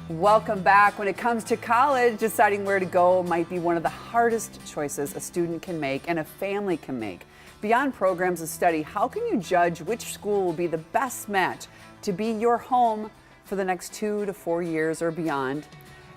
Welcome back. When it comes to college, deciding where to go might be one of the hardest choices a student can make and a family can make. Beyond programs of study, how can you judge which school will be the best match to be your home for the next 2 to 4 years or beyond?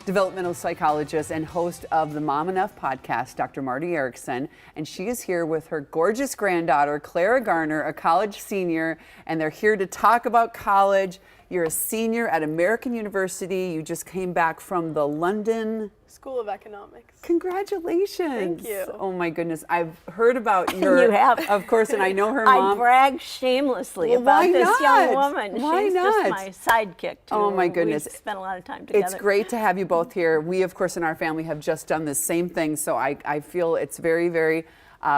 Developmental psychologist and host of the Mom Enough podcast, Dr. Marty Erickson, and she is here with her gorgeous granddaughter, Clara Garner, a college senior, and they're here to talk about college. You're a senior at American University. You just came back from the London School of Economics. Congratulations. Thank you. Oh my goodness. I've heard about your, You have. of course, and I know her mom. I brag shamelessly Well, about why this not? young woman. Why She's not? just my sidekick too. Oh my goodness. We've spent a lot of time together. It's great to have you both here. We, of course, in our family have just done the same thing, so I feel it's very, very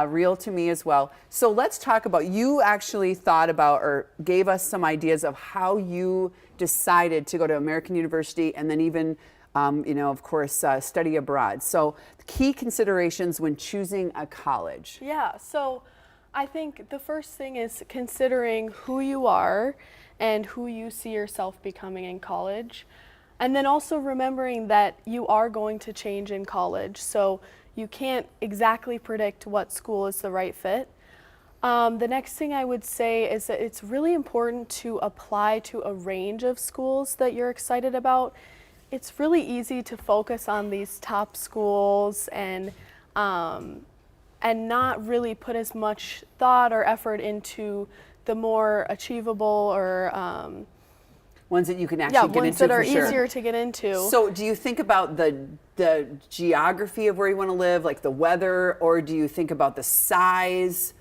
real to me as well. So let's talk about, you actually thought about or gave us some ideas of how you decided to go to American University and then even, of course, study abroad. So the key considerations when choosing a college. Yeah, so I think the first thing is considering who you are and who you see yourself becoming in college. And then also remembering that you are going to change in college. So you can't exactly predict what school is the right fit. The next thing I would say is that it's really important to apply to a range of schools that you're excited about. It's really easy to focus on these top schools and not really put as much thought or effort into the more achievable or ones that you can actually get into, ones that are for sure. easier to get into. So do you think about the geography of where you want to live, like the weather, or do you think about the size,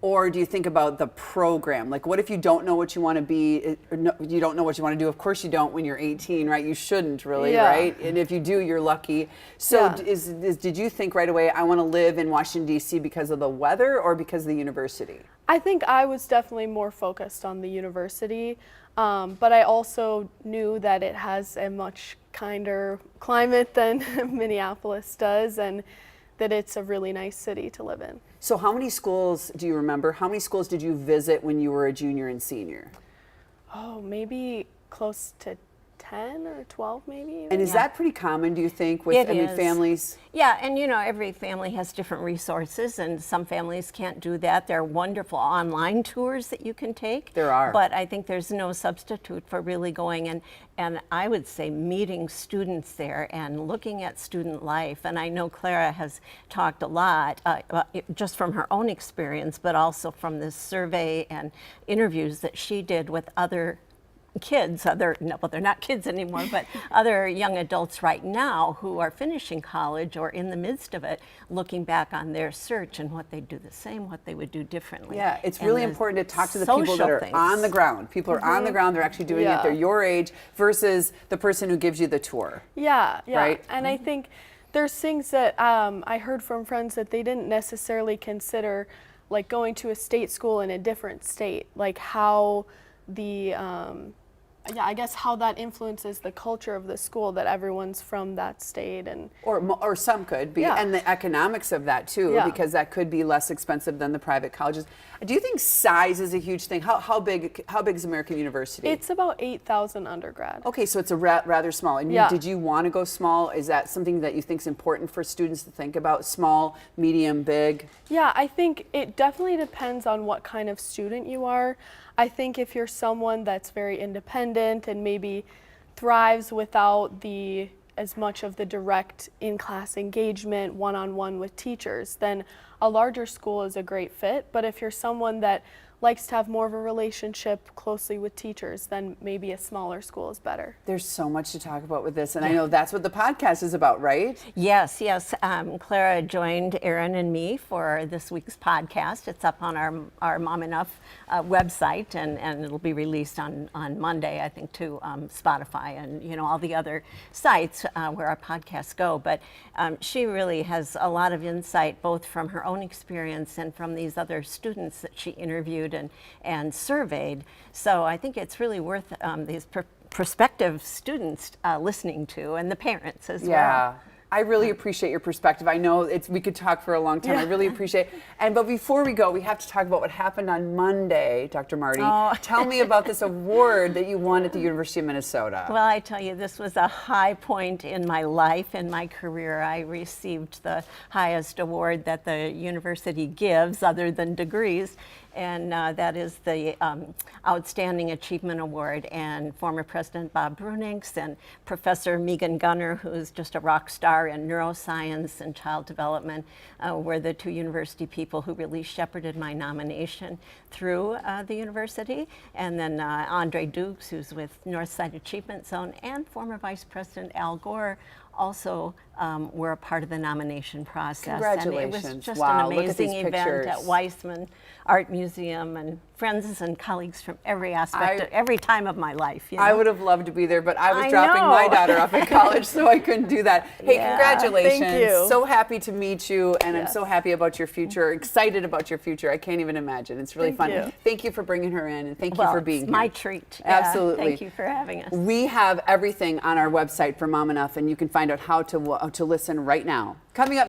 or do you think about the program? Like, what if you don't know what you want to be, or no, you don't know what you want to do? Of course you don't when you're 18, right? You shouldn't really, Yeah. right? And if you do, you're lucky. So Yeah. did you think right away, I want to live in Washington, D.C. because of the weather or because of the university? I think I was definitely more focused on the university, but I also knew that it has a much kinder climate than Minneapolis does, and that it's a really nice city to live in. So how many schools do you remember? How many schools did you visit when you were a junior and senior? Oh, maybe close to 10 or 12 maybe. And is that pretty common, do you think, with It is. families? Yeah, and every family has different resources, and some families can't do that. There are wonderful online tours that you can take. There are. But I think there's no substitute for really going and I would say meeting students there and looking at student life. And I know Clara has talked a lot, just from her own experience, but also from this survey and interviews that she did with other kids, they're not kids anymore, but other young adults right now who are finishing college or in the midst of it, looking back on their search and what they'd do the same, what they would do differently. Yeah, it's And really the important to talk to the people that are social on the things. ground. People are on the ground, they're actually doing it, Yeah. they're your age, versus the person who gives you the tour. Yeah. Right? And I think there's things that I heard from friends that they didn't necessarily consider, like going to a state school in a different state, like how the I guess how that influences the culture of the school, that everyone's from that state. And Or some could be, Yeah. and the economics of that too, Yeah. because that could be less expensive than the private colleges. Do you think size is a huge thing? How big is American University? it's about 8,000 undergrad. Okay, so it's a rather small. And Yeah. did you want to go small? Is that something that you think is important for students to think about? Small, medium, big? Yeah, I think it definitely depends on what kind of student you are. I think if you're someone that's very independent and maybe thrives without as much of the direct in-class engagement, one-on-one with teachers, then a larger school is a great fit. But if you're someone that likes to have more of a relationship closely with teachers, then maybe a smaller school is better. There's so much to talk about with this, and I know that's what the podcast is about, right? Yes. Clara joined Erin and me for this week's podcast. It's up on our Mom Enough website, and it'll be released on Monday, I think, to Spotify and all the other sites where our podcasts go. But she really has a lot of insight, both from her own experience and from these other students that she interviewed and surveyed. So I think it's really worth these prospective students listening to, and the parents as well. Yeah. I really appreciate your perspective. I know we could talk for a long time. I really appreciate it. But before we go, we have to talk about what happened on Monday, Dr. Marty. Oh. Tell me about this award that you won at the University of Minnesota. Well, I tell you, this was a high point in my life, in my career. I received the highest award that the university gives, other than degrees, and that is the Outstanding Achievement Award. And former President Bob Brunings and Professor Megan Gunner, who's just a rock star in neuroscience and child development, were the two university people who really shepherded my nomination through the university. And then Andre Dukes, who's with Northside Achievement Zone, and former Vice President Al Gore also were a part of the nomination process. Congratulations. And it was just Wow, an look at these amazing event at pictures. Weissman Art Museum, and friends and colleagues from every aspect, of every time of my life. You know? I would have loved to be there, but I was I dropping know. my daughter off at college, so I couldn't do that. Hey, Yeah, congratulations. thank you. So happy to meet you, and I'm Yes. so happy about your future, excited about your future. I can't even imagine. It's really Thank fun. you. Thank you for bringing her in, and thank Well, you for being it's here. my treat. Yeah, Absolutely. Thank you for having us. We have everything on our website for Mom Enough, and you can find out how to listen right now. Coming up